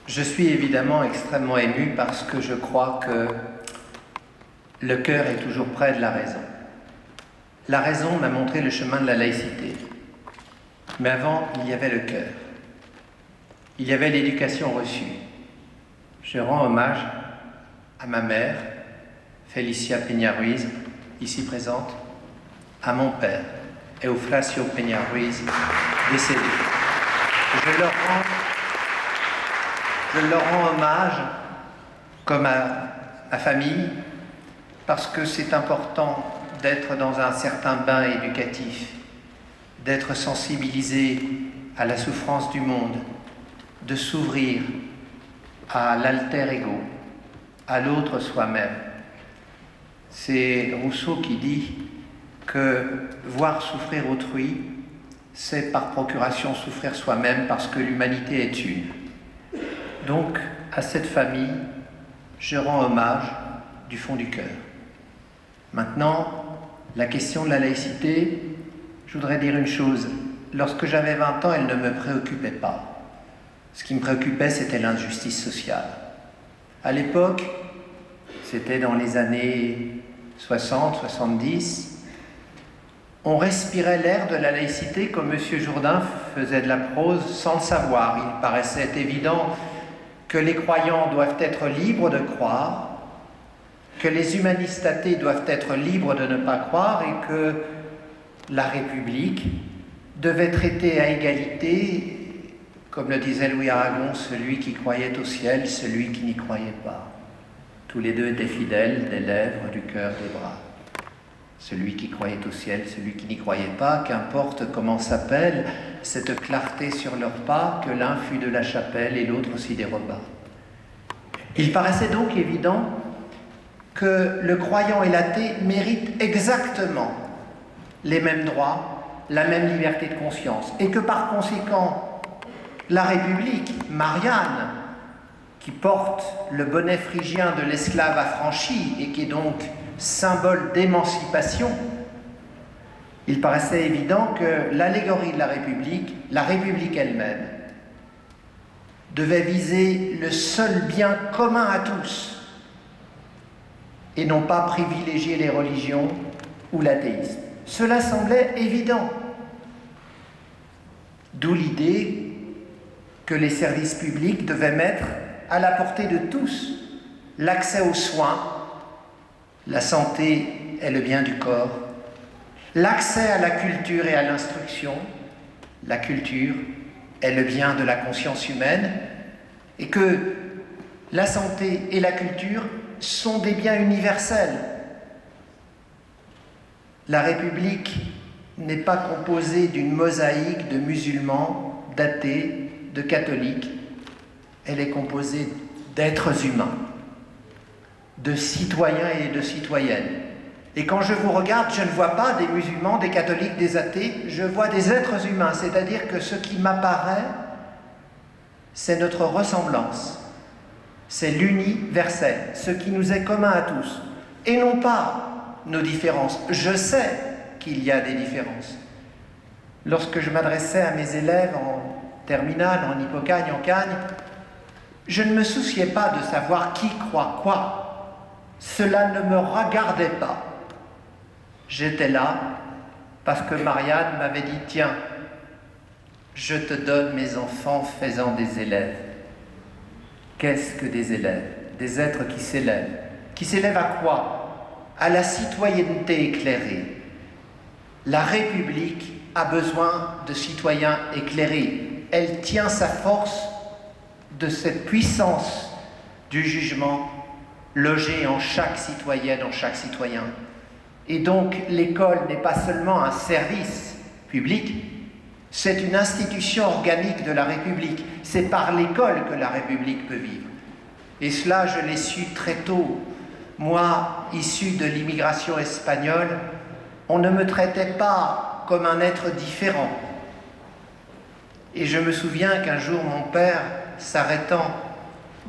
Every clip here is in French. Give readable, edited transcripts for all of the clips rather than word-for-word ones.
Je suis évidemment extrêmement ému parce que je crois que le cœur est toujours près de la raison. La raison m'a montré le chemin de la laïcité. Mais avant, il y avait le cœur. Il y avait l'éducation reçue. Je rends hommage à ma mère, Félicia Peña-Ruiz, ici présente, à mon père, Eufrasio Peña-Ruiz, décédé. Je leur rends hommage, comme à ma famille, parce que c'est important d'être dans un certain bain éducatif, d'être sensibilisé à la souffrance du monde, de s'ouvrir à l'alter ego, à l'autre soi-même. C'est Rousseau qui dit que voir souffrir autrui, c'est par procuration souffrir soi-même parce que l'humanité est une. Donc, à cette famille, je rends hommage du fond du cœur. Maintenant, la question de la laïcité, je voudrais dire une chose. Lorsque j'avais 20 ans, elle ne me préoccupait pas. Ce qui me préoccupait, c'était l'injustice sociale. À l'époque, c'était dans les années 60, 70, on respirait l'air de la laïcité comme M. Jourdain faisait de la prose sans le savoir. Il paraissait évident que les croyants doivent être libres de croire, que les humanistes athées doivent être libres de ne pas croire et que la République devait traiter à égalité, comme le disait Louis Aragon, celui qui croyait au ciel, celui qui n'y croyait pas. Tous les deux étaient fidèles des lèvres, du cœur, des bras. Celui qui croyait au ciel, celui qui n'y croyait pas, qu'importe comment s'appelle cette clarté sur leurs pas, que l'un fût de la chapelle et l'autre aussi des repas. Il paraissait donc évident que le croyant et l'athée méritent exactement les mêmes droits, la même liberté de conscience, et que par conséquent, la République, Marianne, qui porte le bonnet phrygien de l'esclave affranchi et qui est donc symbole d'émancipation, il paraissait évident que l'allégorie de la République elle-même, devait viser le seul bien commun à tous et non pas privilégier les religions ou l'athéisme. Cela semblait évident. D'où l'idée que les services publics devaient mettre à la portée de tous l'accès aux soins, la santé est le bien du corps, l'accès à la culture et à l'instruction, la culture est le bien de la conscience humaine, et que la santé et la culture sont des biens universels. La République n'est pas composée d'une mosaïque de musulmans, d'athées, de catholiques. Elle est composée d'êtres humains, de citoyens et de citoyennes. Et quand je vous regarde, je ne vois pas des musulmans, des catholiques, des athées, je vois des êtres humains, c'est-à-dire que ce qui m'apparaît, c'est notre ressemblance, c'est l'universel, ce qui nous est commun à tous, et non pas nos différences. Je sais qu'il y a des différences. Lorsque je m'adressais à mes élèves en terminale, en Hippocagne, en Cagne, je ne me souciais pas de savoir qui croit quoi. Cela ne me regardait pas. J'étais là parce que Marianne m'avait dit « Tiens, je te donne mes enfants faisant des élèves. » Qu'est-ce que des élèves? Des êtres qui s'élèvent. Qui s'élèvent à quoi? À la citoyenneté éclairée. La République a besoin de citoyens éclairés. Elle tient sa force de cette puissance du jugement logée en chaque citoyenne, en chaque citoyen. Et donc l'école n'est pas seulement un service public, c'est une institution organique de la République. C'est par l'école que la République peut vivre. Et cela, je l'ai su très tôt. Moi, issu de l'immigration espagnole, on ne me traitait pas comme un être différent. Et je me souviens qu'un jour, mon père, s'arrêtant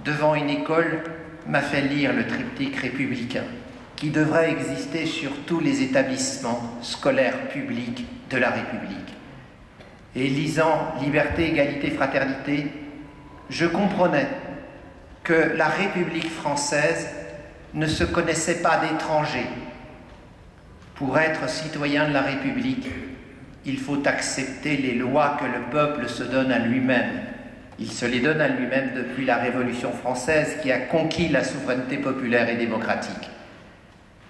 devant une école, m'a fait lire le triptyque républicain, qui devrait exister sur tous les établissements scolaires publics de la République. Et lisant « Liberté, égalité, fraternité », je comprenais que la République française ne se connaissait pas d'étrangers. Pour être citoyen de la République, il faut accepter les lois que le peuple se donne à lui-même. Il se les donne à lui-même depuis la Révolution française qui a conquis la souveraineté populaire et démocratique.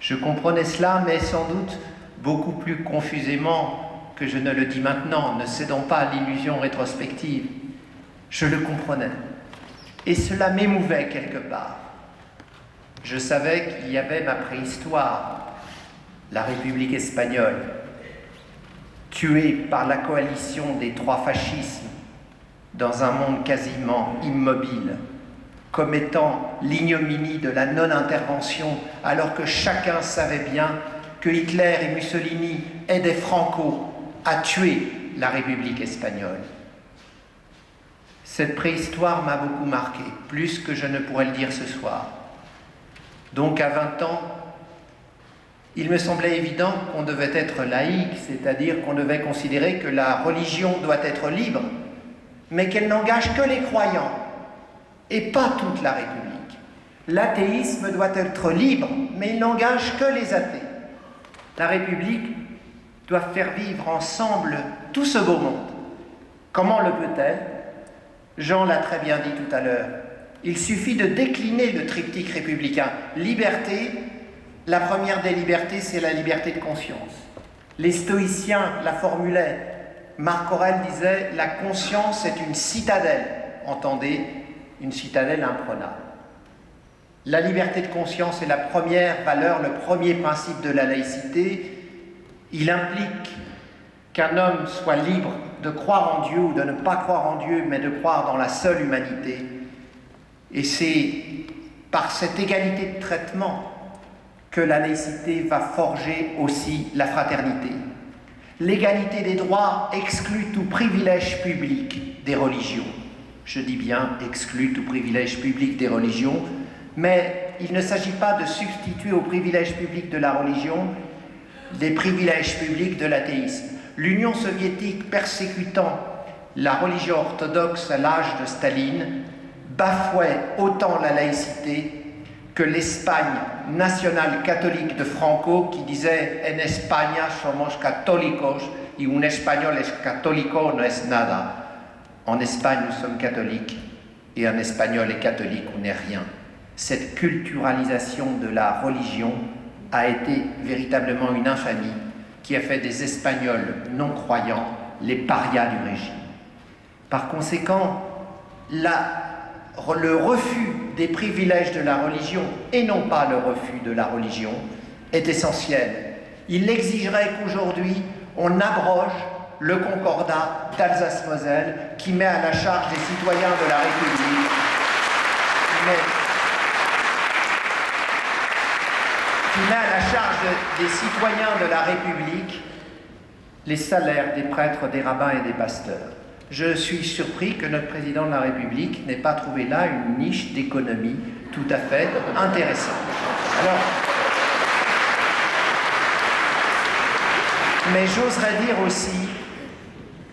Je comprenais cela, mais sans doute beaucoup plus confusément que je ne le dis maintenant, ne cédons pas à l'illusion rétrospective. Je le comprenais. Et cela m'émouvait quelque part. Je savais qu'il y avait ma préhistoire, la République espagnole, tuée par la coalition des trois fascismes dans un monde quasiment immobile, commettant l'ignominie de la non-intervention alors que chacun savait bien que Hitler et Mussolini aidaient Franco à tuer la République espagnole. Cette préhistoire m'a beaucoup marqué, plus que je ne pourrais le dire ce soir. Donc à 20 ans, il me semblait évident qu'on devait être laïque, c'est-à-dire qu'on devait considérer que la religion doit être libre, mais qu'elle n'engage que les croyants, et pas toute la République. L'athéisme doit être libre, mais il n'engage que les athées. La République doit faire vivre ensemble tout ce beau monde. Comment le peut-elle ? Jean l'a très bien dit tout à l'heure. Il suffit de décliner le triptyque républicain. Liberté, la première des libertés, c'est la liberté de conscience. Les stoïciens la formulaient. Marc Aurèle disait « La conscience est une citadelle ». Entendez, une citadelle imprenable. La liberté de conscience est la première valeur, le premier principe de la laïcité. Il implique qu'un homme soit libre de croire en Dieu ou de ne pas croire en Dieu, mais de croire dans la seule humanité. Et c'est par cette égalité de traitement que la laïcité va forger aussi la fraternité. L'égalité des droits exclut tout privilège public des religions. Je dis bien exclut tout privilège public des religions, mais il ne s'agit pas de substituer aux privilèges publics de la religion des privilèges publics de l'athéisme. L'Union soviétique persécutant la religion orthodoxe à l'âge de Staline bafouait autant la laïcité que l'Espagne nationale catholique de Franco qui disait « En España somos católicos y un español es católico no es nada ». En Espagne, nous sommes catholiques et un espagnol est catholique ou n'est rien. Cette culturalisation de la religion a été véritablement une infamie qui a fait des Espagnols non-croyants les parias du régime. Par conséquent, le refus des privilèges de la religion, et non pas le refus de la religion, est essentiel. Il exigerait qu'aujourd'hui, on abroge le concordat d'Alsace-Moselle qui met à la charge des citoyens de la République, qui met à la charge des citoyens de la République les salaires des prêtres, des rabbins et des pasteurs. Je suis surpris que notre président de la République n'ait pas trouvé là une niche d'économie tout à fait intéressante. Alors, mais j'oserais dire aussi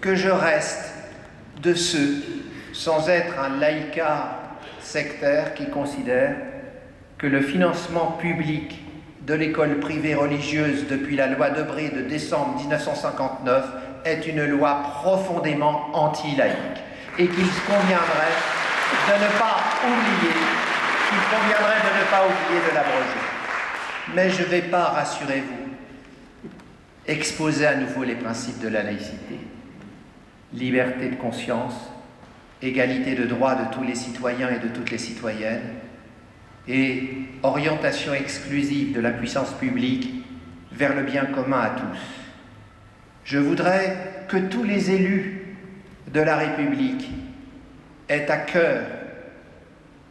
que je reste de ceux, sans être un laïcat sectaire, qui considèrent que le financement public de l'école privée religieuse depuis la loi Debré de décembre 1959 est une loi profondément anti-laïque et qu'il conviendrait de ne pas oublier, de l'abroger. Mais je ne vais pas, rassurez-vous, exposer à nouveau les principes de la laïcité. Liberté de conscience, égalité de droits de tous les citoyens et de toutes les citoyennes, et orientation exclusive de la puissance publique vers le bien commun à tous. Je voudrais que tous les élus de la République aient à cœur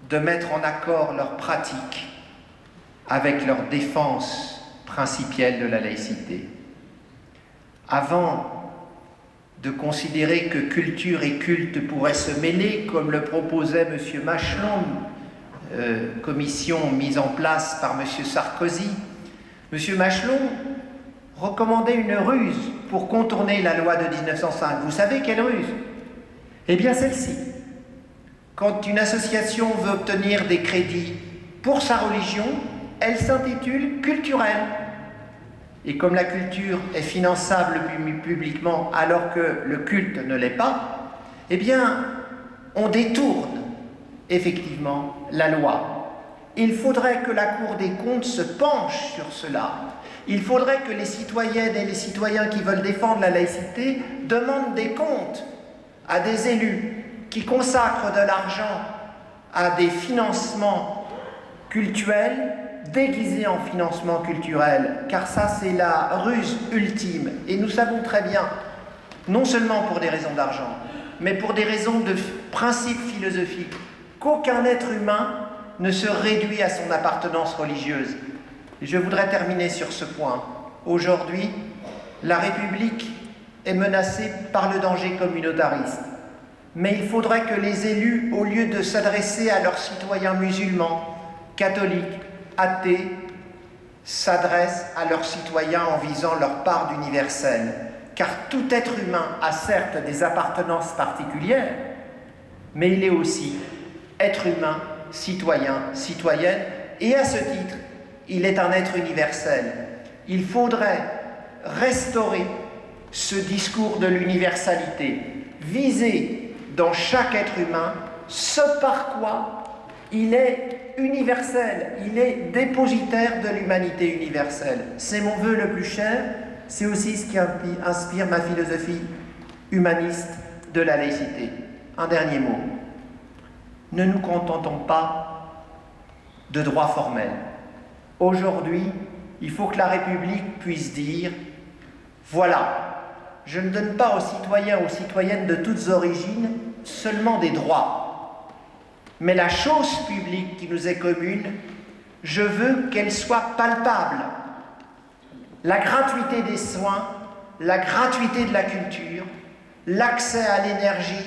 de mettre en accord leurs pratiques avec leur défense principielle de la laïcité. Avant de considérer que culture et culte pourraient se mêler, comme le proposait M. Machelon, commission mise en place par M. Sarkozy, M. Machelon recommandait une ruse pour contourner la loi de 1905. Vous savez quelle ruse ? Eh bien celle-ci. Quand une association veut obtenir des crédits pour sa religion, elle s'intitule culturelle. Et comme la culture est finançable publiquement alors que le culte ne l'est pas, eh bien, on détourne effectivement la loi. Il faudrait que la Cour des comptes se penche sur cela. Il faudrait que les citoyennes et les citoyens qui veulent défendre la laïcité demandent des comptes à des élus qui consacrent de l'argent à des financements cultuels déguisés en financement culturel, car ça c'est la ruse ultime. Et nous savons très bien, non seulement pour des raisons d'argent, mais pour des raisons de principe philosophique, qu'aucun être humain ne se réduit à son appartenance religieuse. Et je voudrais terminer sur ce point. Aujourd'hui, la République est menacée par le danger communautariste. Mais il faudrait que les élus, au lieu de s'adresser à leurs citoyens musulmans, catholiques, athées, s'adressent à leurs citoyens en visant leur part d'universel. Car tout être humain a certes des appartenances particulières, mais il est aussi être humain, citoyen, citoyenne, et à ce titre, il est un être universel. Il faudrait restaurer ce discours de l'universalité, viser dans chaque être humain ce par quoi il est universel, il est dépositaire de l'humanité universelle. C'est mon vœu le plus cher, c'est aussi ce qui inspire ma philosophie humaniste de la laïcité. Un dernier mot. Ne nous contentons pas de droits formels. Aujourd'hui, il faut que la République puisse dire « Voilà, je ne donne pas aux citoyens, aux citoyennes de toutes origines seulement des droits, mais la chose publique qui nous est commune, je veux qu'elle soit palpable. La gratuité des soins, la gratuité de la culture, l'accès à l'énergie,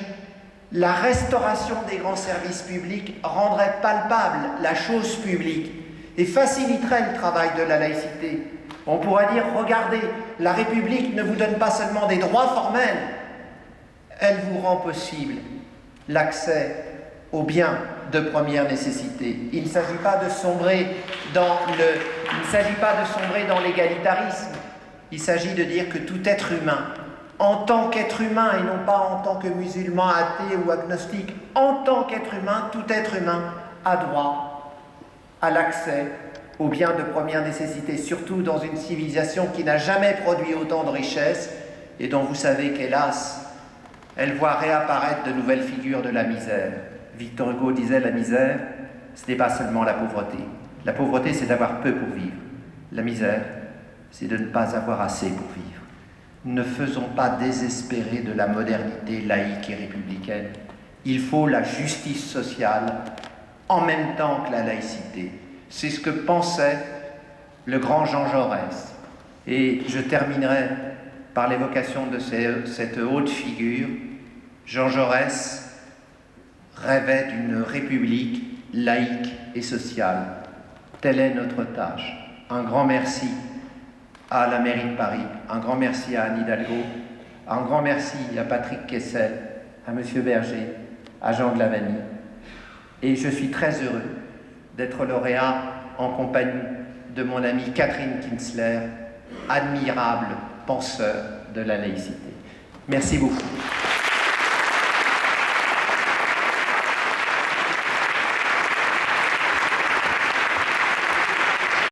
la restauration des grands services publics rendrait palpable la chose publique et faciliterait le travail de la laïcité. On pourrait dire, regardez, la République ne vous donne pas seulement des droits formels, elle vous rend possible l'accès aux biens de première nécessité. Il ne s'agit pas de sombrer dans l'égalitarisme, il s'agit de dire que tout être humain, en tant qu'être humain et non pas en tant que musulman, athée ou agnostique, en tant qu'être humain, tout être humain a droit à l'accès aux biens de première nécessité, surtout dans une civilisation qui n'a jamais produit autant de richesses et dont vous savez qu'hélas, elle voit réapparaître de nouvelles figures de la misère. Victor Hugo disait la misère, ce n'est pas seulement la pauvreté. La pauvreté, c'est d'avoir peu pour vivre. La misère, c'est de ne pas avoir assez pour vivre. Ne faisons pas désespérer de la modernité laïque et républicaine. Il faut la justice sociale en même temps que la laïcité. C'est ce que pensait le grand Jean Jaurès. Et je terminerai par l'évocation de cette haute figure. Jean Jaurès rêvait d'une république laïque et sociale. Telle est notre tâche. Un grand merci à la mairie de Paris, un grand merci à Anne Hidalgo, un grand merci à Patrick Kessel, à Monsieur Berger, à Jean Glavany. Et je suis très heureux d'être lauréat en compagnie de mon amie Catherine Kinsler, admirable penseur de la laïcité. Merci beaucoup.